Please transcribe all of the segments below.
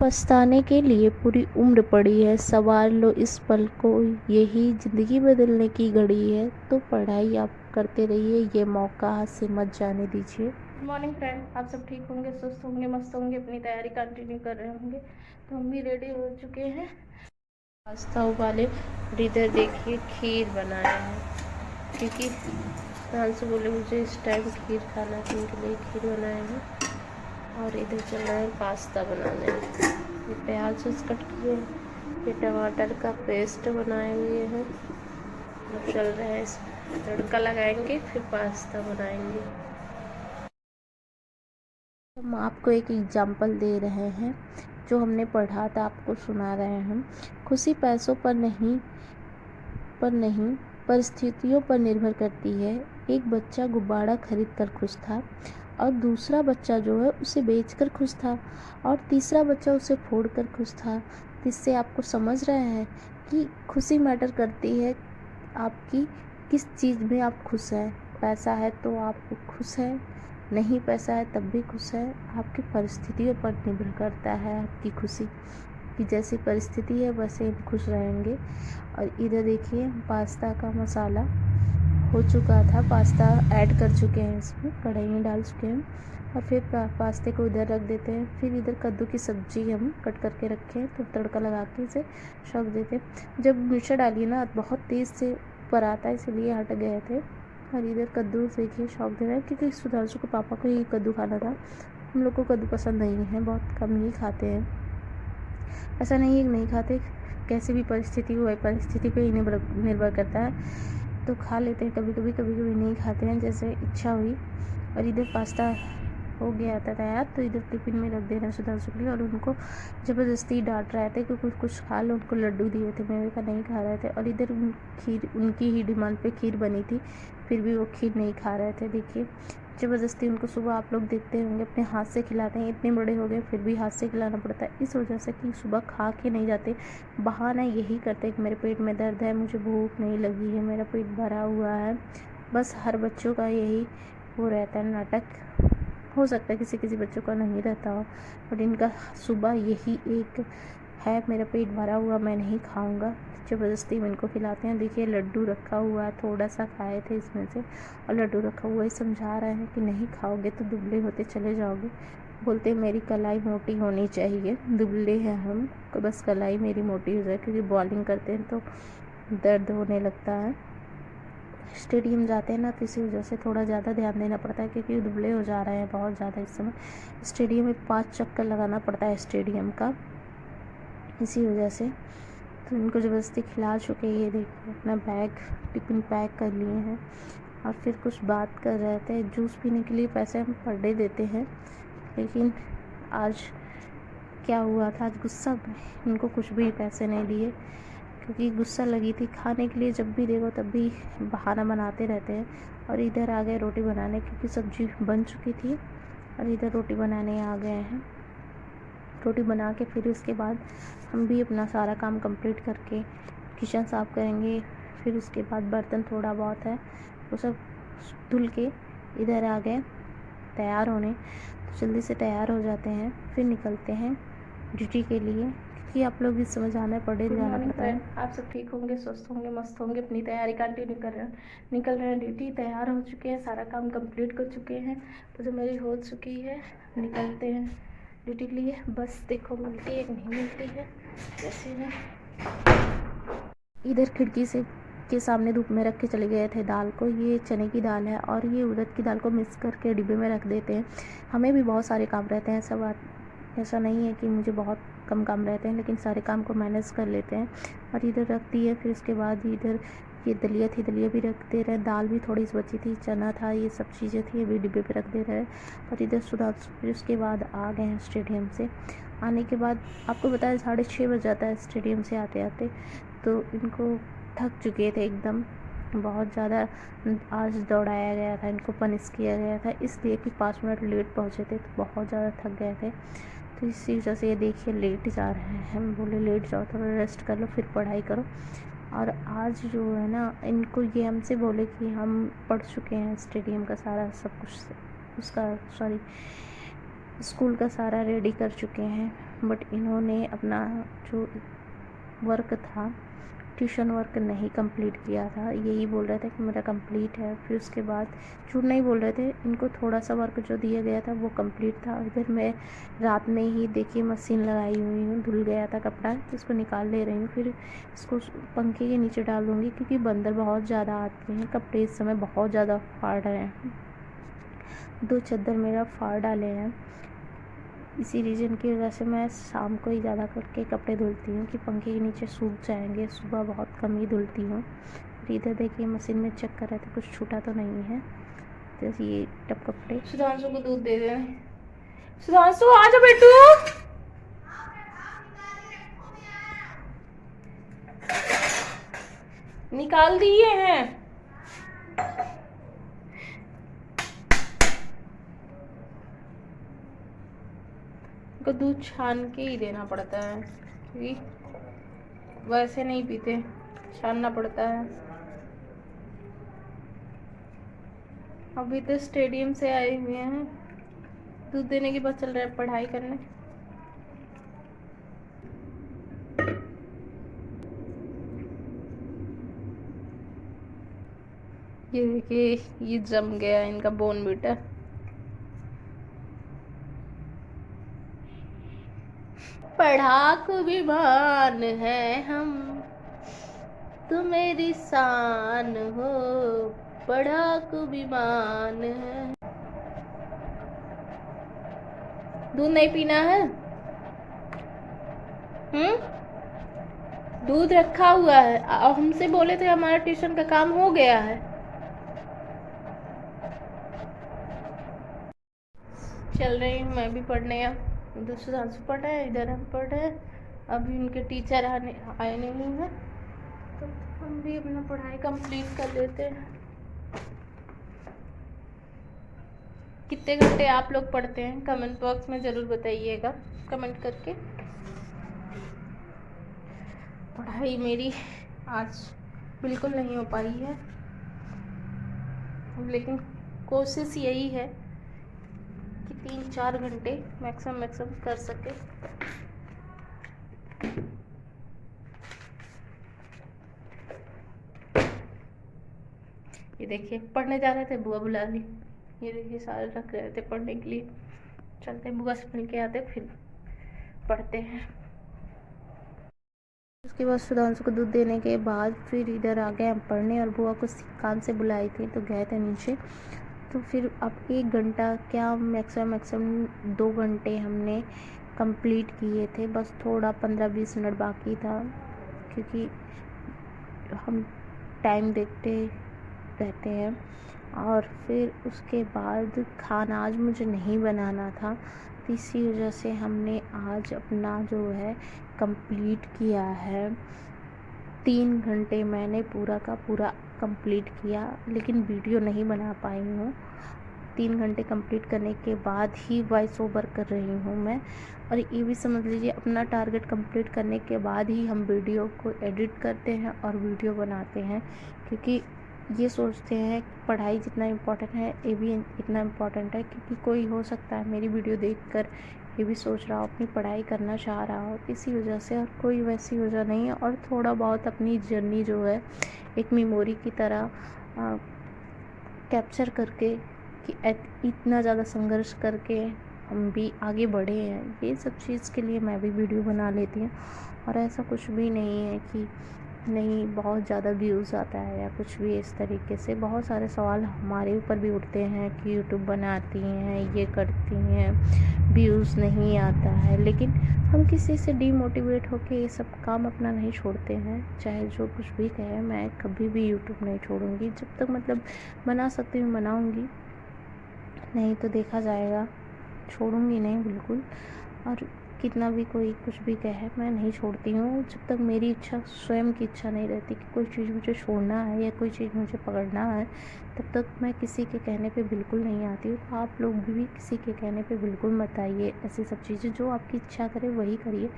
पछताने के लिए पूरी उम्र पड़ी है, संवार लो इस पल को, यही ज़िंदगी बदलने की घड़ी है। तो पढ़ाई आप करते रहिए, ये मौका हाथ से मत जाने दीजिए। गुड मॉर्निंग फ्रेंड, आप सब ठीक होंगे, स्वस्थ होंगे, मस्त होंगे, अपनी तैयारी कंटिन्यू कर रहे होंगे। तो हम भी रेडी हो चुके हैं, पास्ता उबाले और इधर देखिए खीर बनाए हैं, क्योंकि कल से बोले मुझे इस टाइम खीर खाना है, तो उनके लिए खीर बनाए हैं। और इधर चल रहा है पास्ता बनाने, ये प्याज कट किए हैं, ये टमाटर का पेस्ट बनाए हुए हैं, अब चल रहा है इस तड़का लगाएंगे, फिर पास्ता बनाएंगे। हम आपको एक एग्जाम्पल दे रहे हैं, जो हमने पढ़ा था आपको सुना रहे हैं हम। खुशी पैसों पर नहीं परिस्थितियों पर निर्भर करती है। एक बच्चा गुब्बारा खरीद कर खुश था, और दूसरा बच्चा जो है उसे बेचकर खुश था, और तीसरा बच्चा उसे फोड़कर खुश था। इससे आपको समझ रहे हैं कि खुशी मैटर करती है, आपकी किस चीज़ में आप खुश हैं। पैसा है तो आप खुश हैं, नहीं पैसा है तब भी खुश है। आपकी परिस्थितियों पर निर्भर करता है आपकी खुशी, कि जैसी परिस्थिति है वैसे हम खुश रहेंगे। और इधर देखिए पास्ता का मसाला हो चुका था, पास्ता ऐड कर चुके हैं, इसमें कढ़ाई में डाल चुके हैं, और फिर पास्ते को इधर रख देते हैं। फिर इधर कद्दू की सब्ज़ी हम कट करके रखे हैं, तो तड़का लगा के इसे छोंक देते हैं। जब मिर्चा डालिए ना बहुत तेज़ से ऊपर आता है, इसलिए हट गए थे। और इधर कद्दू देखिए छोंक दे रहा है, क्योंकि सुधांशु के पापा को ही कद्दू खाना था। हम लोग को कद्दू पसंद नहीं है, बहुत कम ही खाते हैं। ऐसा नहीं है कि नहीं खाते, कैसी भी परिस्थिति हो, परिस्थिति पे ही निर्भर करता है। तो खा लेते हैं कभी कभी, कभी कभी नहीं खाते हैं, जैसे इच्छा हुई। और इधर पास्ता हो गया था तैयार, तो इधर टिफिन में रख देना सुधांशु के लिए। और उनको ज़बरदस्ती डांट रहे थे कि कुछ खा लो, उनको लड्डू दिए थे, मेवे का नहीं खा रहे थे। और इधर खीर, उनकी ही डिमांड पे खीर बनी थी, फिर भी वो खीर नहीं खा रहे थे। देखिए ज़बरदस्ती उनको सुबह आप लोग देखते होंगे अपने हाथ से खिलाते हैं, इतने बड़े हो गए फिर भी हाथ से खिलाना पड़ता है, इस वजह से कि सुबह खा के नहीं जाते। बहाना यही करते हैं कि मेरे पेट में दर्द है, मुझे भूख नहीं लगी है, मेरा पेट भरा हुआ है। बस हर बच्चों का यही वो रहता है नाटक। हो सकता है किसी किसी बच्चों का नहीं रहता हो, बट इनका सुबह यही एक है, मेरा पेट भरा हुआ, मैं नहीं खाऊंगा। ज़बरदस्ती में इनको खिलाते हैं। देखिए लड्डू रखा हुआ है, थोड़ा सा खाए थे इसमें से, और लड्डू रखा हुआ है। समझा रहे हैं कि नहीं खाओगे तो दुबले होते चले जाओगे। बोलते हैं मेरी कलाई मोटी होनी चाहिए, दुबले हैं हम, तो बस कलाई मेरी मोटी हो जाए, क्योंकि बॉलिंग करते हैं तो दर्द होने लगता है। स्टेडियम जाते हैं ना, तो इसी वजह से थोड़ा ज़्यादा ध्यान देना पड़ता है, क्योंकि दुबले हो जा रहे हैं बहुत ज़्यादा इस समय। स्टेडियम में 5 चक्कर लगाना पड़ता है स्टेडियम का, इसी वजह से। तो इनको ज़बरदस्ती खिला चुके। ये देखिए अपना बैग टिफ़िन पैक कर लिए हैं, और फिर कुछ बात कर रहे थे। जूस पीने के लिए पैसे हम पर डे देते हैं, लेकिन आज क्या हुआ था, आज गुस्सा में इनको कुछ भी पैसे नहीं दिए, क्योंकि गुस्सा लगी थी। खाने के लिए जब भी देखो तब भी बहाना बनाते रहते हैं। और इधर आ गए रोटी बनाने, क्योंकि सब्ज़ी बन चुकी थी, और इधर रोटी बनाने आ गए हैं। रोटी बना के फिर उसके बाद हम भी अपना सारा काम कंप्लीट करके किचन साफ़ करेंगे। फिर उसके बाद बर्तन थोड़ा बहुत है वो सब धुल के इधर आ गए तैयार होने। तो जल्दी से तैयार हो जाते हैं, फिर निकलते हैं ड्यूटी के लिए, कि आप लोग भी समझ आना पड़े जाना पड़ता है। आप सब ठीक होंगे, स्वस्थ होंगे, मस्त होंगे, अपनी तैयारी कंटिन्यू कर रहे हैं, निकल रहे हैं ड्यूटी। तैयार हो चुके हैं, सारा काम कंप्लीट कर चुके हैं, तो जो मेरी हो चुकी है, निकलते हैं ड्यूटी के लिए। बस देखो मिलती है नहीं मिलती है, जैसे है। इधर खिड़की से के सामने धूप में रख के चले गए थे दाल को। ये चने की दाल है, और ये उड़द की दाल को मिक्स करके डिब्बे में रख देते हैं। हमें भी बहुत सारे काम रहते हैं, सब ऐसा नहीं है कि मुझे बहुत कम काम रहते हैं, लेकिन सारे काम को मैनेज कर लेते हैं। और इधर रख दिए, फिर उसके बाद इधर ये दलिया थी, दलिया भी रख दे रहे हैं, दाल भी थोड़ी सी बची थी, चना था, ये सब चीज़ें थी, ये भी डिब्बे पे रख दे रहे हैं। और इधर फिर उसके बाद आ गए हैं स्टेडियम से। आने के बाद आपको बताया 6:30 बज जाता है स्टेडियम से आते आते, तो इनको थक चुके थे एकदम, बहुत ज़्यादा आज दौड़ाया गया था, इनको पनिश किया गया था, इसलिए कि 5 मिनट लेट पहुँचे थे, तो बहुत ज़्यादा थक गए थे। तो इसी वजह से ये देखिए लेट जा रहे हैं। हम बोले लेट जाओ, थोड़ा रेस्ट कर लो, फिर पढ़ाई करो। और आज जो है ना, इनको ये हमसे बोले कि हम पढ़ चुके हैं स्टेडियम का सारा सब कुछ, उसका सॉरी स्कूल का सारा रेडी कर चुके हैं, बट इन्होंने अपना जो वर्क था, ट्यूशन वर्क नहीं कंप्लीट किया था। यही बोल रहे थे कि मेरा कंप्लीट है। फिर उसके बाद झूठ नहीं बोल रहे थे, इनको थोड़ा सा वर्क जो दिया गया था वो कंप्लीट था। इधर मैं रात में ही देखिए मशीन लगाई हुई हूँ, धुल गया था कपड़ा तो इसको निकाल ले रही हूँ। फिर इसको पंखे के नीचे डाल दूँगी क्योंकि बंदर बहुत ज़्यादा आते हैं। कपड़े इस समय बहुत ज़्यादा फाड़ रहे हैं, 2 चद्दर मेरा फाड़ डाले हैं। इसी रीज़न की वजह से मैं शाम को ही ज़्यादा करके कपड़े धुलती हूँ कि पंखे के नीचे सूख जाएंगे। सुबह बहुत कम ही धुलती हूँ। फिर इधर देखिए मशीन में चेक कर रहे थे कुछ छूटा तो नहीं है। तो ये टप कपड़े सुधांशु को दूध दे दें। सुधांशु आ जा बेटू, निकाल दिए हैं। को दूध छान के ही देना पड़ता है क्योंकि वैसे नहीं पीते, छानना पड़ता है। अभी तो स्टेडियम से आए हुए हैं, दूध देने के बाद चल रहे हैं पढ़ाई करने। ये देखिए ये जम गया इनका बोनवीटा। पढ़ाकू विमान है हम, तू मेरी शान हो, पढ़ाकू विमान है। दूध नहीं पीना है? दूध रखा हुआ है और हमसे बोले थे हमारा ट्यूशन का काम हो गया है। चल रही हूँ मैं भी पढ़ने। अब दूसरे से पढ़ रहे हैं, इधर हम पढ़ रहे हैं। अभी उनके टीचर आए नहीं हैं तो हम भी अपना पढ़ाई कंप्लीट कर लेते हैं। कितने घंटे आप लोग पढ़ते हैं कमेंट बॉक्स में ज़रूर बताइएगा कमेंट करके। पढ़ाई मेरी आज बिल्कुल नहीं हो पाई है, लेकिन कोशिश यही है कि 3-4 घंटे मैक्सिमम कर सके। ये देखिए पढ़ने जा रहे थे, बुआ बुला ली। ये देखिए सारे रख रहे थे पढ़ने के लिए। चलते बुआ से मिल के आते फिर पढ़ते हैं। उसके बाद सुधांशु को दूध देने के बाद फिर इधर आ गए हम पढ़ने, और बुआ को काम से बुलाई थी तो गए थे नीचे। तो फिर अब 1 घंटा क्या मैक्सिमम 2 घंटे हमने कंप्लीट किए थे। बस थोड़ा 15-20 मिनट बाकी था क्योंकि हम टाइम देखते रहते हैं। और फिर उसके बाद खाना आज मुझे नहीं बनाना था, तो इसी वजह से हमने आज अपना जो है कंप्लीट किया है। 3 घंटे मैंने पूरा का पूरा कंप्लीट किया, लेकिन वीडियो नहीं बना पाई हूँ। 3 घंटे कंप्लीट करने के बाद ही वॉइस ओवर कर रही हूँ मैं। और ये भी समझ लीजिए अपना टारगेट कंप्लीट करने के बाद ही हम वीडियो को एडिट करते हैं और वीडियो बनाते हैं, क्योंकि ये सोचते हैं कि पढ़ाई जितना इम्पोर्टेंट है ये भी इतना इम्पोर्टेंट है। क्योंकि कोई हो सकता है मेरी वीडियो देखकर ये भी सोच रहा हो, अपनी पढ़ाई करना चाह रहा हो, इसी वजह से। और कोई वैसी वजह नहीं है। और थोड़ा बहुत अपनी जर्नी जो है एक मेमोरी की तरह कैप्चर करके कि इतना ज़्यादा संघर्ष करके हम भी आगे बढ़े हैं, ये सब चीज़ के लिए मैं भी वीडियो बना लेती हूँ। और ऐसा कुछ भी नहीं है कि नहीं बहुत ज़्यादा व्यूज़ आता है या कुछ भी इस तरीके से। बहुत सारे सवाल हमारे ऊपर भी उठते हैं कि यूट्यूब बनाती हैं, ये करती हैं, व्यूज़ नहीं आता है, लेकिन हम किसी से डीमोटिवेट होके ये सब काम अपना नहीं छोड़ते हैं। चाहे जो कुछ भी कहे, मैं कभी भी यूट्यूब नहीं छोड़ूंगी। जब तक मतलब बना सकती हूँ बनाऊंगी, नहीं तो देखा जाएगा। छोड़ूंगी नहीं बिल्कुल। और कितना भी कोई कुछ भी कहे, मैं नहीं छोड़ती हूँ जब तक मेरी इच्छा, स्वयं की इच्छा नहीं रहती कि कोई चीज़ मुझे छोड़ना है या कोई चीज़ मुझे पकड़ना है, तब तक मैं किसी के कहने पे बिल्कुल नहीं आती हूँ। तो आप लोग भी किसी के कहने पे बिल्कुल मत आइए। ऐसी सब चीज़ें जो आपकी इच्छा करे वही करिए।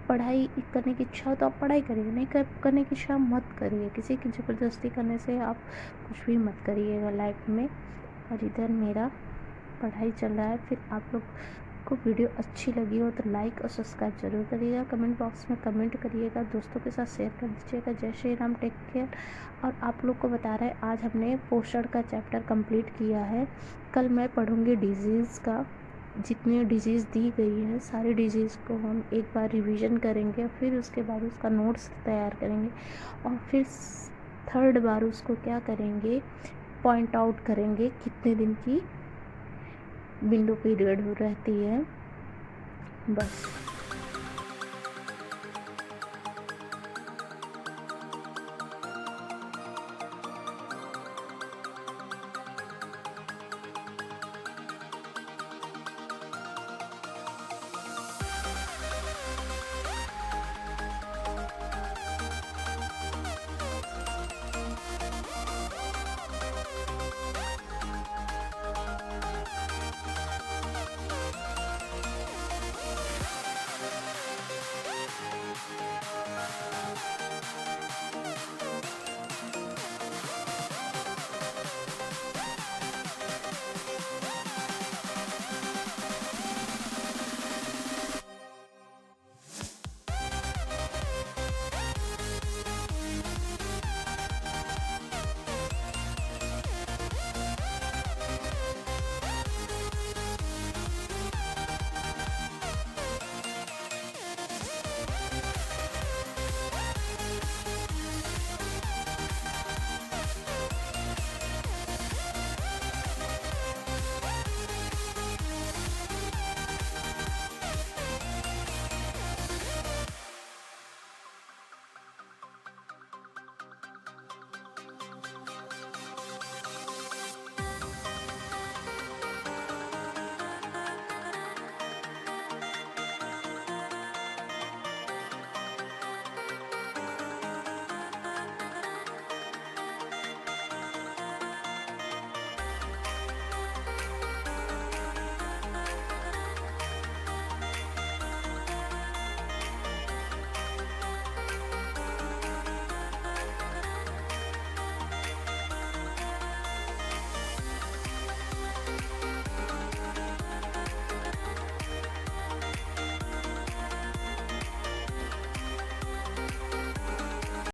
पढ़ाई करने की इच्छा हो तो आप पढ़ाई करिए, नहीं करने की इच्छा मत करिए। किसी की ज़बरदस्ती करने से आप कुछ भी मत करिएगा लाइफ में। और इधर मेरा पढ़ाई चल रहा है। फिर आप लोग आपको वीडियो अच्छी लगी हो तो लाइक और सब्सक्राइब जरूर करिएगा, कमेंट बॉक्स में कमेंट करिएगा, दोस्तों के साथ शेयर कर दीजिएगा। जय श्री राम, टेक केयर। और आप लोग को बता रहे हैं आज हमने पोषण का चैप्टर कंप्लीट किया है। कल मैं पढ़ूँगी डिजीज़ का, जितनी डिजीज़ दी गई है सारी डिजीज़ को हम एक बार रिवीजन करेंगे, फिर उसके बाद उसका नोट्स तैयार करेंगे और फिर थर्ड बार उसको क्या करेंगे, पॉइंट आउट करेंगे कितने दिन की विंडो पीरियड रहती है। बस।